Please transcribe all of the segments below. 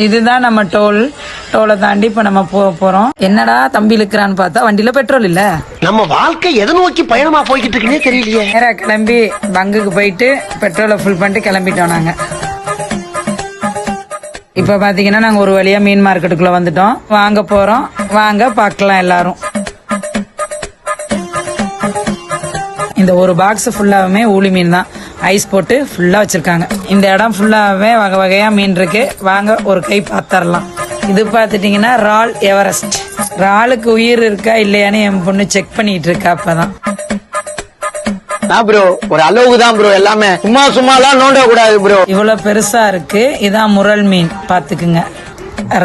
இதுதான் நம்ம டோலை தாண்டி இப்ப நம்ம போறோம். என்னடா தம்பி இழுக்கிறான்னு பார்த்தா வண்டியில பெட்ரோல் இல்ல. நம்ம வாழ்க்கை எதை நோக்கி பயணமா போய்கிட்டு இருக்குன்னே தெரியலையே. நேரா கிளம்பி பங்குக்கு போயிட்டு பெட்ரோலை ஃபுல் பண்ணிட்டு கிளம்பிட்டோம் நாங்க. இப்ப பாத்தீங்கன்னா நாங்க ஒரு வழியா மீன் மார்க்கெட்டுக்குள்ள வந்துட்டோம். வாங்க போறோம், வாங்க பாக்கலாம் எல்லாரும். இந்த ஒரு பாக்ஸ் ஃபுல்லாவுமே ஊளி மீன் தான், ஐஸ் போட்டு ஃபுல்லா வச்சிருக்காங்க. இந்த இடம் ஃபுல்லாவே வகை வகையா மீன் இருக்கு. வாங்க ஒரு கை பாத்தரலாம். இது பாத்துட்டீங்கன்னா ரால் எவரெஸ்ட். ராலுக்கு உயிர் இருக்கா இல்லையான்னு என் பொண்ணு செக் பண்ணிட்டு இருக்கா. அப்பதான் ப்ரோ ஒரு அளவுக்கு தான் ப்ரோ, எல்லாமே சும்மாலாம் நோண்ட கூடாது ப்ரோ. இவ்வளவு பெருசா இருக்கு. இதான் முரல் மீன் பாத்துக்குங்க.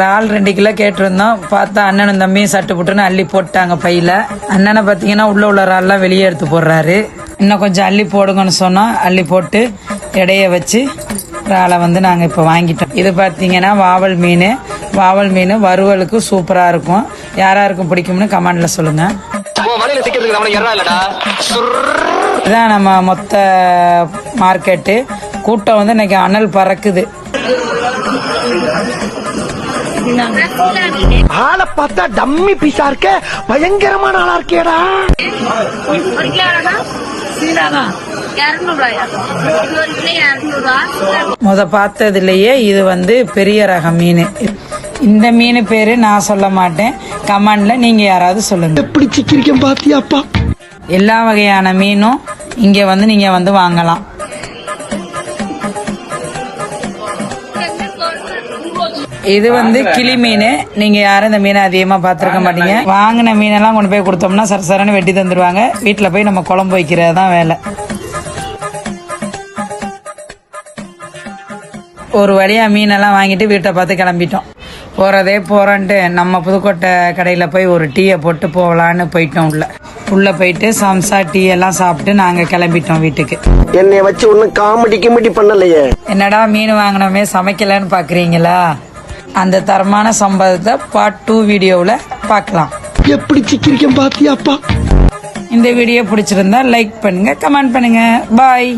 ரால் 2 கிலோ கேட்டிருந்தோம். பார்த்தா அண்ணனும் தம்பியும் சட்டு புட்டுன்னு அள்ளி போட்டாங்க பையில. அண்ணனை பாத்தீங்கன்னா உள்ள ரால்லாம் வெளியே எடுத்து போடுறாரு. இன்னும் கொஞ்சம் அள்ளி போடுங்கன்னு சொன்னோம். அள்ளி போட்டு எடைய வச்சு ராலை நாங்க இப்ப வாங்கிட்டோம். இது பாத்தீங்கன்னா வாவல் மீன். வாவல் மீன் வறுவலுக்கு சூப்பரா இருக்கும். யாராருக்கும் பிடிக்கும்னு கமெண்ட்ல சொல்லுங்க. இதான் நம்ம மொத்த மார்க்கெட்டு. கூட்டம் இன்னைக்கு அனல் பறக்குது. ஆளை பார்த்தா டம்மி பீஸா இருக்க, பயங்கரமான ஆளா இருக்கேடா. பார்த்ததுலயே இது பெரிய ரக மீன். இந்த மீன் பேரு நான் சொல்ல மாட்டேன், கமெண்ட்ல நீங்க யாராவது சொல்லுங்க. எப்படி சிக்கிரிக்க பாத்தியாப்பா. எல்லா வகையான மீனும் இங்க நீங்க வாங்கலாம். இது கிளி மீன். நீங்க யாரும் இந்த மீனை அதிகமா பாத்துருக்க மாட்டீங்க. வாங்கின மீனெல்லாம் கொண்டு போய் கொடுத்தோம்னா சரசரன்னு வெட்டி தந்துருவாங்க. வீட்டுல போய் நம்ம குழம்பு வைக்கிறதுதான் வேலை. ஒரு வழியா மீனெல்லாம் வாங்கிட்டு வீட்டை பார்த்து கிளம்பிட்டோம். போறதே போறோன்ட்டு நம்ம புதுக்கோட்டை கடையில போய் ஒரு டீயை போட்டு போகலான்னு போயிட்டோம். உள்ள போயிட்டு சம்சா டீ எல்லாம் சாப்பிட்டு நாங்க கிளம்பிட்டோம் வீட்டுக்கு. என்னைய வச்சு ஒன்னும் காமெடி பண்ணலையே. என்னடா மீன் வாங்கினோமே சமைக்கலன்னு பாக்குறீங்களா? அந்த தரமான சம்பவத்தை பார்ட் 2 வீடியோவில் பார்க்கலாம். எப்படி சிக்கிரிக்க பாத்தியாப்பா. இந்த வீடியோ பிடிச்சிருந்தா லைக் பண்ணுங்க, கமெண்ட் பண்ணுங்க. பாய்.